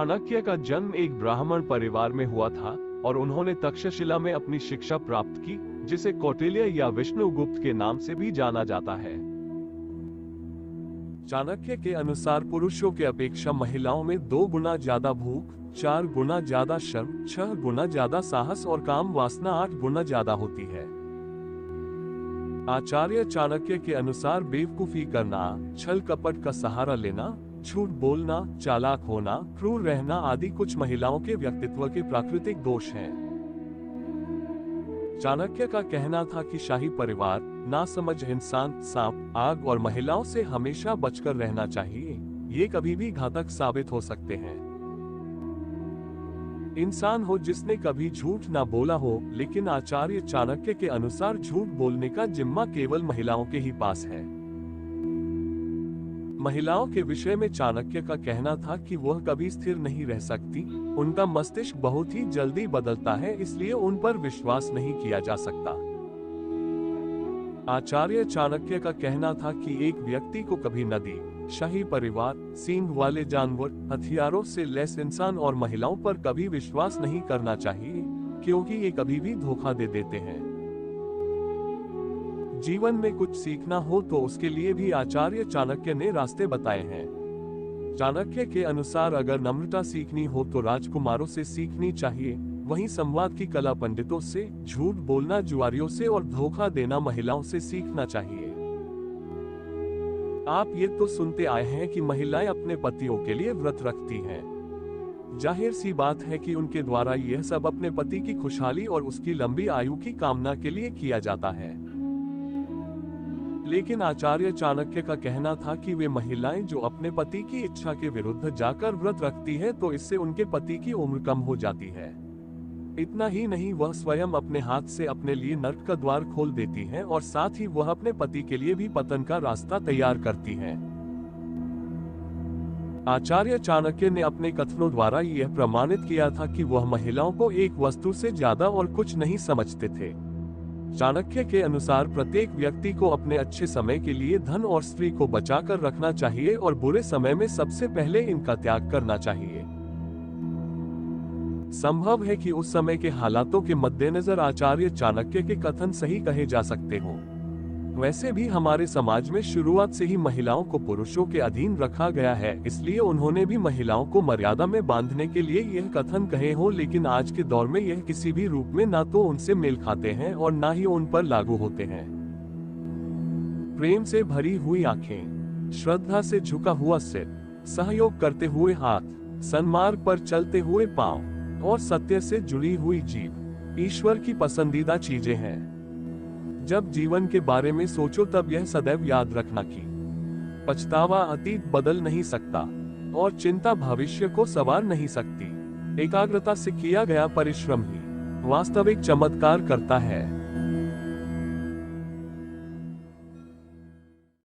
चाणक्य का जन्म एक ब्राह्मण परिवार में हुआ था और उन्होंने तक्षशिला में अपनी शिक्षा प्राप्त की, जिसे कौटिल्य या विष्णुगुप्त के नाम से भी जाना जाता है। चाणक्य के अनुसार पुरुषों के अपेक्षा महिलाओं में 2 गुना ज्यादा भूख, 4 गुना ज्यादा श्रम, 6 गुना ज्यादा साहस और काम वासना 8 गुना ज्यादा होती है। आचार्य चाणक्य के अनुसार बेवकूफी करना, छल कपट का सहारा लेना, झूठ बोलना, चालाक होना, क्रूर रहना आदि कुछ महिलाओं के व्यक्तित्व के प्राकृतिक दोष हैं। चाणक्य का कहना था कि शाही परिवार, नासमझ इंसान, सांप, आग और महिलाओं से हमेशा बचकर रहना चाहिए। ये कभी भी घातक साबित हो सकते हैं। इंसान हो जिसने कभी झूठ ना बोला हो, लेकिन आचार्य चाणक्य के अनुसार झूठ बोलने का जिम्मा केवल महिलाओं के ही पास है। महिलाओं के विषय में चाणक्य का कहना था कि वह कभी स्थिर नहीं रह सकती, उनका मस्तिष्क बहुत ही जल्दी बदलता है, इसलिए उन पर विश्वास नहीं किया जा सकता। आचार्य चाणक्य का कहना था कि एक व्यक्ति को कभी नदी, शाही परिवार, सींग वाले जानवर, हथियारों से लैस इंसान और महिलाओं पर कभी विश्वास नहीं करना चाहिए, क्योंकि ये कभी भी धोखा दे देते हैं। जीवन में कुछ सीखना हो तो उसके लिए भी आचार्य चाणक्य ने रास्ते बताए हैं। चाणक्य के अनुसार अगर नम्रता सीखनी हो तो राजकुमारों से सीखनी चाहिए, वहीं संवाद की कला पंडितों से, झूठ बोलना जुआरियों से और धोखा देना महिलाओं से सीखना चाहिए। आप ये तो सुनते आए हैं कि महिलाएं अपने पतियों के लिए व्रत रखती हैं। जाहिर सी बात है कि उनके द्वारा यह सब अपने पति की खुशहाली और उसकी लंबी आयु की कामना के लिए किया जाता है। लेकिन आचार्य चाणक्य का कहना था कि वे महिलाएं जो अपने पति की इच्छा के विरुद्ध जाकर व्रत रखती हैं तो इससे उनके पति की उम्र कम हो जाती है। इतना ही नहीं, वह स्वयं अपने हाथ से अपने लिए नर्क का द्वार खोल देती हैं और साथ ही वह अपने पति के लिए भी पतन का रास्ता तैयार करती हैं। आचार्य चाणक्य ने अपने कथनों द्वारा यह प्रमाणित किया था कि वह महिलाओं को एक वस्तु से ज्यादा और कुछ नहीं समझते थे। चाणक्य के अनुसार प्रत्येक व्यक्ति को अपने अच्छे समय के लिए धन और स्त्री को बचाकर रखना चाहिए और बुरे समय में सबसे पहले इनका त्याग करना चाहिए। संभव है कि उस समय के हालातों के मद्देनजर आचार्य चाणक्य के कथन सही कहे जा सकते हों। वैसे भी हमारे समाज में शुरुआत से ही महिलाओं को पुरुषों के अधीन रखा गया है, इसलिए उन्होंने भी महिलाओं को मर्यादा में बांधने के लिए यह कथन कहे हो, लेकिन आज के दौर में यह किसी भी रूप में ना तो उनसे मेल खाते हैं और ना ही उन पर लागू होते हैं। प्रेम से भरी हुई आंखें, श्रद्धा से झुका हुआ सिर, सहयोग करते हुए हाथ, सन्मार्ग पर चलते हुए पांव और सत्य से जुड़ी हुई जीभ ईश्वर की पसंदीदा चीजें हैं। जब जीवन के बारे में सोचो तब यह सदैव याद रखना कि पछतावा अतीत बदल नहीं सकता और चिंता भविष्य को संवार नहीं सकती। एकाग्रता से किया गया परिश्रम ही वास्तविक चमत्कार करता है।